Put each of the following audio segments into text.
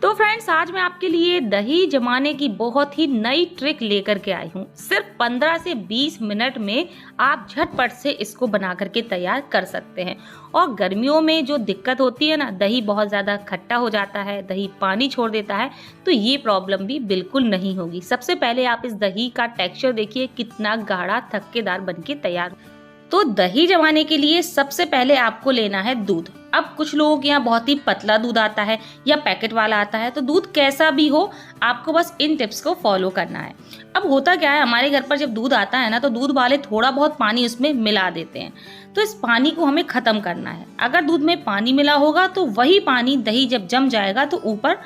तो फ्रेंड्स, आज मैं आपके लिए दही जमाने की बहुत ही नई ट्रिक लेकर के आई हूँ। सिर्फ 15 से 20 मिनट में आप झटपट से इसको बना करके तैयार कर सकते हैं। और गर्मियों में जो दिक्कत होती है ना, दही बहुत ज़्यादा खट्टा हो जाता है, दही पानी छोड़ देता है, तो ये प्रॉब्लम भी बिल्कुल नहीं होगी। सबसे पहले आप इस दही का टेक्सचर देखिए, कितना गाढ़ा थक्केदार बन के तैयार। तो दही जमाने के लिए सबसे पहले आपको लेना है दूध। अब कुछ लोगों के यहाँ बहुत ही पतला दूध आता है या पैकेट वाला आता है, तो दूध कैसा भी हो, आपको बस इन टिप्स को फॉलो करना है। अब होता क्या है, हमारे घर पर जब दूध आता है ना, तो दूध वाले थोड़ा बहुत पानी उसमें मिला देते हैं। तो इस पानी को हमें ख़त्म करना है। अगर दूध में पानी मिला होगा तो वही पानी दही जब जम जाएगा तो ऊपर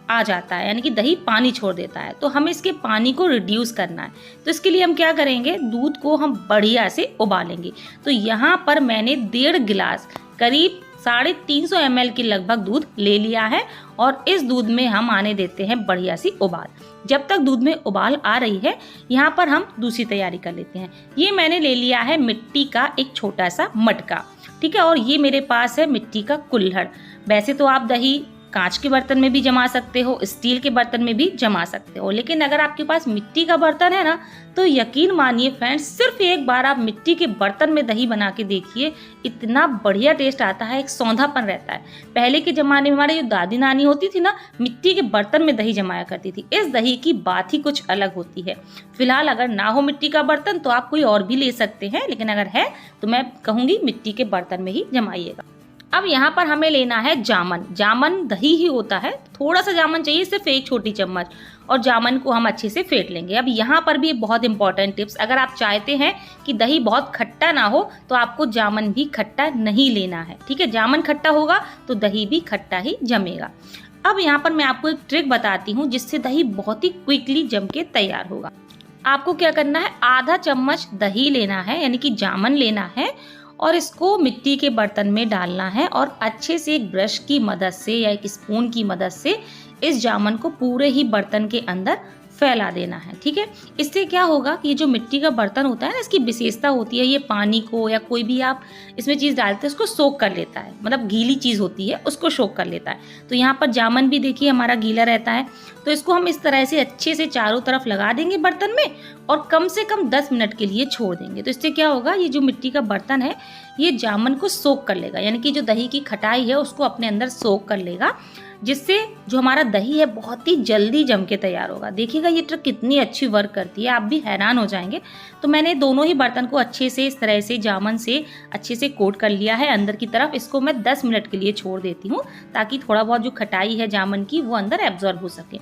आ जाता है, यानी कि दही पानी छोड़ देता है। तो हमें इसके पानी को रिड्यूस करना है। तो इसके लिए हम क्या करेंगे, दूध को हम बढ़िया से उबालेंगे। तो यहाँ पर मैंने 1.5 गिलास करीब 350 ml के लगभग दूध ले लिया है और इस दूध में हम आने देते हैं बढ़िया सी उबाल। जब तक दूध में उबाल आ रही है, यहाँ पर हम दूसरी तैयारी कर लेते हैं। ये मैंने ले लिया है मिट्टी का एक छोटा सा मटका, ठीक है, और ये मेरे पास है मिट्टी का कुल्हड़। वैसे तो आप दही कांच के बर्तन में भी जमा सकते हो, स्टील के बर्तन में भी जमा सकते हो, लेकिन अगर आपके पास मिट्टी का बर्तन है ना, तो यकीन मानिए फ्रेंड्स, सिर्फ एक बार आप मिट्टी के बर्तन में दही बना के देखिए, इतना बढ़िया टेस्ट आता है, एक सौंधापन रहता है। पहले के ज़माने में हमारे जो दादी नानी होती थी ना, मिट्टी के बर्तन में दही जमाया करती थी। इस दही की बात ही कुछ अलग होती है। फिलहाल अगर ना हो मिट्टी का बर्तन तो आप कोई और भी ले सकते हैं, लेकिन अगर है तो मैं कहूँगी मिट्टी के बर्तन में ही जमाइएगा। अब यहाँ पर हमें लेना है जामन। जामन दही ही होता है, थोड़ा सा जामन चाहिए, सिर्फ 1 छोटी चम्मच, और जामन को हम अच्छे से फेंट लेंगे। अब यहाँ पर भी बहुत इंपॉर्टेंट टिप्स, अगर आप चाहते हैं कि दही बहुत खट्टा ना हो तो आपको जामन भी खट्टा नहीं लेना है, ठीक है। जामन खट्टा होगा तो दही भी खट्टा ही जमेगा। अब यहाँ पर मैं आपको एक ट्रिक बताती हूँ जिससे दही बहुत ही क्विकली जम के तैयार होगा। आपको क्या करना है, आधा चम्मच दही लेना है, यानी कि जामन लेना है, और इसको मिट्टी के बर्तन में डालना है और अच्छे से एक ब्रश की मदद से या एक स्पून की मदद से इस जामन को पूरे ही बर्तन के अंदर फैला देना है, ठीक है। इससे क्या होगा कि ये जो मिट्टी का बर्तन होता है ना, इसकी विशेषता होती है, ये पानी को या कोई भी आप इसमें चीज़ डालते हैं उसको सोख कर लेता है, मतलब गीली चीज़ होती है उसको सोख कर लेता है। तो यहाँ पर जामन भी देखिए हमारा गीला रहता है। तो इसको हम इस तरह से अच्छे से चारों तरफ लगा देंगे बर्तन में और कम से कम 10 मिनट के लिए छोड़ देंगे। तो इससे क्या होगा, ये जो मिट्टी का बर्तन है ये जामन को सोख कर लेगा, यानी कि जो दही की खटाई है उसको अपने अंदर सोख कर लेगा, जिससे जो हमारा दही है बहुत ही जल्दी जम के तैयार होगा। देखिएगा ये ट्रिक कितनी अच्छी वर्क करती है, आप भी हैरान हो जाएंगे। तो मैंने दोनों ही बर्तन को अच्छे से इस तरह से जामन से अच्छे से कोट कर लिया है अंदर की तरफ। इसको मैं 10 मिनट के लिए छोड़ देती हूँ ताकि थोड़ा बहुत जो खटाई है जामन की वो अंदर एब्जॉर्ब हो सके।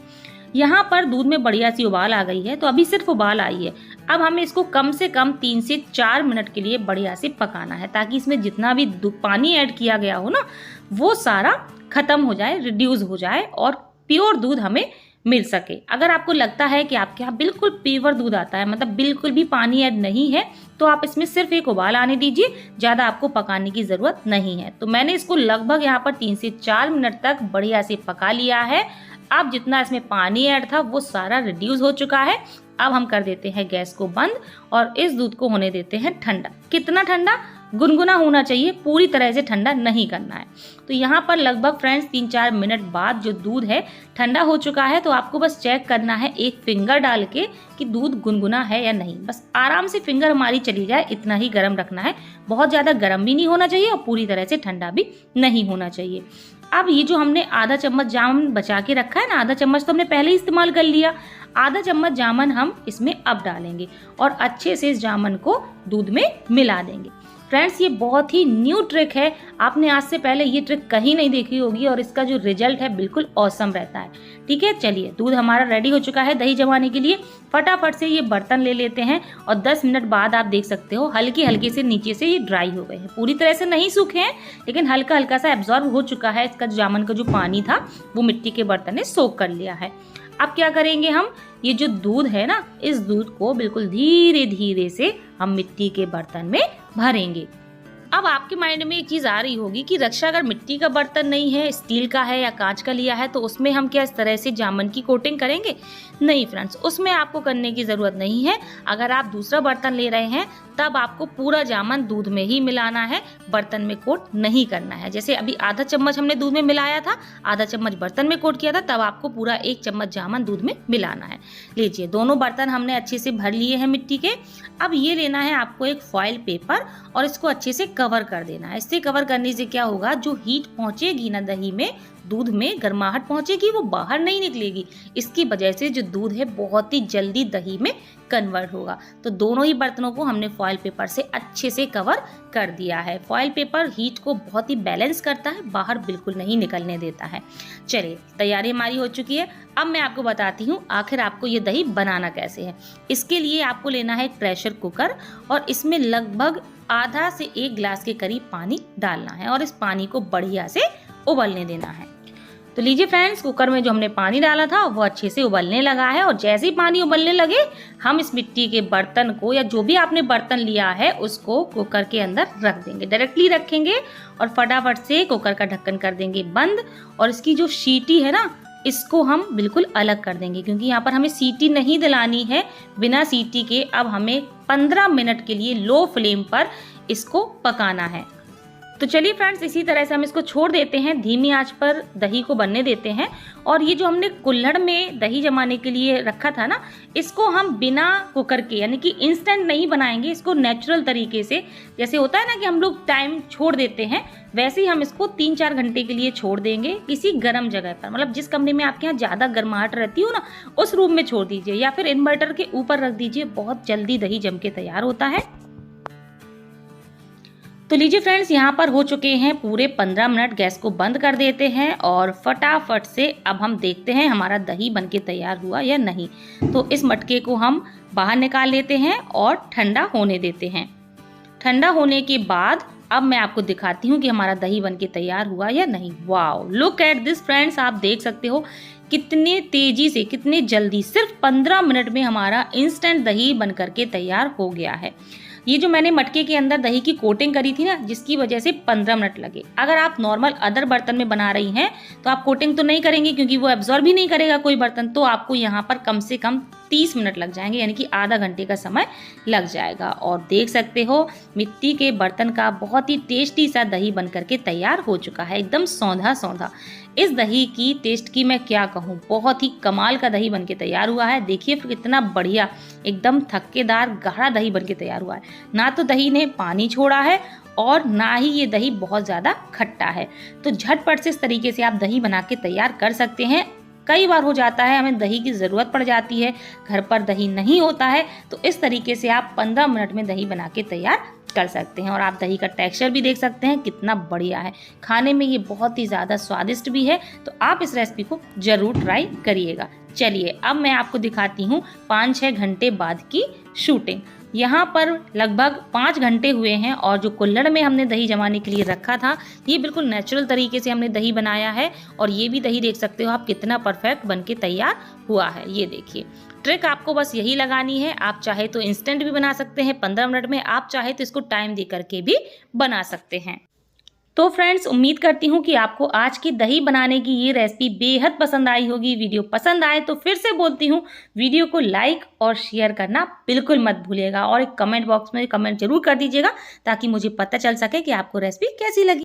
यहाँ पर दूध में बढ़िया सी उबाल आ गई है, तो अभी सिर्फ उबाल आई है। अब हमें इसको कम से कम 3 से 4 मिनट के लिए बढ़िया से पकाना है, ताकि इसमें जितना भी पानी ऐड किया गया हो ना, वो सारा खत्म हो जाए, रिड्यूस हो जाए और प्योर दूध हमें मिल सके। अगर आपको लगता है कि आपके यहाँ बिल्कुल प्योर दूध आता है, मतलब बिल्कुल भी पानी ऐड नहीं है, तो आप इसमें सिर्फ एक उबाल आने दीजिए, ज़्यादा आपको पकाने की ज़रूरत नहीं है। तो मैंने इसको लगभग यहाँ पर 3 से 4 मिनट तक बढ़िया से पका लिया है। अब जितना इसमें पानी ऐड था वो सारा रिड्यूस हो चुका है। अब हम कर देते हैं गैस को बंद और इस दूध को होने देते हैं ठंडा। कितना ठंडा, गुनगुना होना चाहिए, पूरी तरह से ठंडा नहीं करना है। तो यहाँ पर लगभग फ्रेंड्स 3-4 मिनट बाद जो दूध है ठंडा हो चुका है। तो आपको बस चेक करना है एक फिंगर डाल के कि दूध गुनगुना है या नहीं। बस आराम से फिंगर हमारी चली जाए, इतना ही गर्म रखना है। बहुत ज़्यादा गर्म भी नहीं होना चाहिए और पूरी तरह से ठंडा भी नहीं होना चाहिए। अब ये जो हमने आधा चम्मच जामन बचा के रखा है ना, आधा चम्मच तो हमने पहले ही इस्तेमाल कर लिया, आधा चम्मच जामन हम इसमें अब डालेंगे और अच्छे से इस जामन को दूध में मिला देंगे। फ्रेंड्स, ये बहुत ही न्यू ट्रिक है, आपने आज से पहले ये ट्रिक कहीं नहीं देखी होगी और इसका जो रिजल्ट है बिल्कुल ऑसम रहता है, ठीक है। चलिए, दूध हमारा रेडी हो चुका है दही जमाने के लिए। फटाफट से ये बर्तन ले लेते हैं और 10 मिनट बाद आप देख सकते हो हल्के हल्के से नीचे से ये ड्राई हो गए हैं। पूरी तरह से नहीं सूखे हैं, लेकिन हल्का हल्का सा एब्जॉर्ब हो चुका है। इसका जामन का जो पानी था वो मिट्टी के बर्तन ने सोख कर लिया है। अब क्या करेंगे हम, ये जो दूध है ना, इस दूध को बिल्कुल धीरे धीरे से हम मिट्टी के बर्तन में भरेंगे। अब आपके माइंड में एक चीज़ आ रही होगी कि रक्षा अगर मिट्टी का बर्तन नहीं है, स्टील का है या कांच का लिया है, तो उसमें हम क्या इस तरह से जामुन की कोटिंग करेंगे? नहीं फ्रेंड्स, उसमें आपको करने की ज़रूरत नहीं है। अगर आप दूसरा बर्तन ले रहे हैं तब आपको पूरा जामुन दूध में ही मिलाना है, बर्तन में कोट नहीं करना है। जैसे अभी आधा चम्मच हमने दूध में मिलाया था, आधा चम्मच बर्तन में कोट किया था, तब आपको पूरा 1 चम्मच जामुन दूध में मिलाना है। लीजिए, दोनों बर्तन हमने अच्छे से भर लिए हैं मिट्टी के। अब ये लेना है आपको एक फॉइल पेपर और इसको अच्छे से कवर कर देना है। इससे कवर करने से क्या होगा, जो हीट पहुंचेगी ना दही में, दूध में गर्माहट पहुंचेगी, वो बाहर नहीं निकलेगी। इसकी वजह से जो दूध है बहुत ही जल्दी दही में कन्वर्ट होगा। तो दोनों ही बर्तनों को हमने फॉइल पेपर से अच्छे से कवर कर दिया है। फॉइल पेपर हीट को बहुत ही बैलेंस करता है, बाहर बिल्कुल नहीं निकलने देता है। चलिए, तैयारी हमारी हो चुकी है। अब मैं आपको बताती हूँ आखिर आपको ये दही बनाना कैसे है। इसके लिए आपको लेना है एक प्रेशर कुकर और इसमें लगभग आधा से 1 गिलास के करीब पानी डालना है और इस पानी को बढ़िया से उबलने देना है। तो लीजिए फ्रेंड्स, कुकर में जो हमने पानी डाला था वो अच्छे से उबलने लगा है और जैसे ही पानी उबलने लगे, हम इस मिट्टी के बर्तन को या जो भी आपने बर्तन लिया है उसको कुकर के अंदर रख देंगे। डायरेक्टली रखेंगे और फटाफट से कुकर का ढक्कन कर देंगे बंद। और इसकी जो सीटी है ना, इसको हम बिल्कुल अलग कर देंगे, क्योंकि यहाँ पर हमें सीटी नहीं दिलानी है। बिना सीटी के अब हमें 15 मिनट के लिए लो फ्लेम पर इसको पकाना है। तो चलिए फ्रेंड्स, इसी तरह से हम इसको छोड़ देते हैं, धीमी आंच पर दही को बनने देते हैं। और ये जो हमने कुल्हड़ में दही जमाने के लिए रखा था ना, इसको हम बिना कुकर के, यानी कि इंस्टेंट नहीं बनाएंगे, इसको नेचुरल तरीके से, जैसे होता है ना कि हम लोग टाइम छोड़ देते हैं, वैसे ही हम इसको 3-4 घंटे के लिए छोड़ देंगे किसी गर्म जगह पर। मतलब जिस कमरे में आपके यहाँ ज़्यादा गर्माहट रहती हो ना, उस रूम में छोड़ दीजिए या फिर इन्वर्टर के ऊपर रख दीजिए। बहुत जल्दी दही जम के तैयार होता है। तो लीजिए फ्रेंड्स, यहाँ पर हो चुके हैं पूरे 15 मिनट। गैस को बंद कर देते हैं और फटाफट से अब हम देखते हैं हमारा दही बनके तैयार हुआ या नहीं। तो इस मटके को हम बाहर निकाल लेते हैं और ठंडा होने देते हैं। ठंडा होने के बाद अब मैं आपको दिखाती हूँ कि हमारा दही बनके तैयार हुआ या नहीं। Wow, look at this friends, आप देख सकते हो कितने तेजी से, कितने जल्दी, सिर्फ 15 मिनट में हमारा इंस्टेंट दही बन करके तैयार हो गया है। ये जो मैंने मटके के अंदर दही की कोटिंग करी थी ना, जिसकी वजह से 15 मिनट लगे। अगर आप नॉर्मल अदर बर्तन में बना रही हैं तो आप कोटिंग तो नहीं करेंगे, क्योंकि वो एब्जॉर्ब ही नहीं करेगा कोई बर्तन। तो आपको यहाँ पर कम से कम 30 मिनट लग जाएंगे, यानी कि आधा घंटे का समय लग जाएगा। और देख सकते हो मिट्टी के बर्तन का बहुत ही टेस्टी सा दही बन करके तैयार हो चुका है, एकदम सौंधा सौंधा। इस दही की टेस्ट की मैं क्या कहूँ, बहुत ही कमाल का दही बनके तैयार हुआ है। देखिए फिर कितना बढ़िया, एकदम थक्केदार गाढ़ा दही बनके तैयार हुआ है। ना तो दही ने पानी छोड़ा है और ना ही ये दही बहुत ज़्यादा खट्टा है। तो झटपट से इस तरीके से आप दही बना के तैयार कर सकते हैं। कई बार हो जाता है हमें दही की ज़रूरत पड़ जाती है, घर पर दही नहीं होता है, तो इस तरीके से आप 15 मिनट में दही बना के तैयार कर सकते हैं। और आप दही का टेक्सचर भी देख सकते हैं कितना बढ़िया है, खाने में ये बहुत ही ज़्यादा स्वादिष्ट भी है। तो आप इस रेसिपी को ज़रूर ट्राई करिएगा। चलिए, अब मैं आपको दिखाती हूँ 5-6 घंटे बाद की शूटिंग। यहाँ पर लगभग 5 घंटे हुए हैं और जो कुल्हड़ में हमने दही जमाने के लिए रखा था, ये बिल्कुल नेचुरल तरीके से हमने दही बनाया है। और ये भी दही देख सकते हो आप कितना परफेक्ट बनके तैयार हुआ है। ये देखिए, ट्रिक आपको बस यही लगानी है। आप चाहे तो इंस्टेंट भी बना सकते हैं 15 मिनट में, आप चाहे तो इसको टाइम दे करके भी बना सकते हैं। तो फ्रेंड्स, उम्मीद करती हूँ कि आपको आज की दही बनाने की ये रेसिपी बेहद पसंद आई होगी। वीडियो पसंद आए तो फिर से बोलती हूँ, वीडियो को लाइक और शेयर करना बिल्कुल मत भूलिएगा और एक कमेंट बॉक्स में कमेंट जरूर कर दीजिएगा, ताकि मुझे पता चल सके कि आपको रेसिपी कैसी लगी।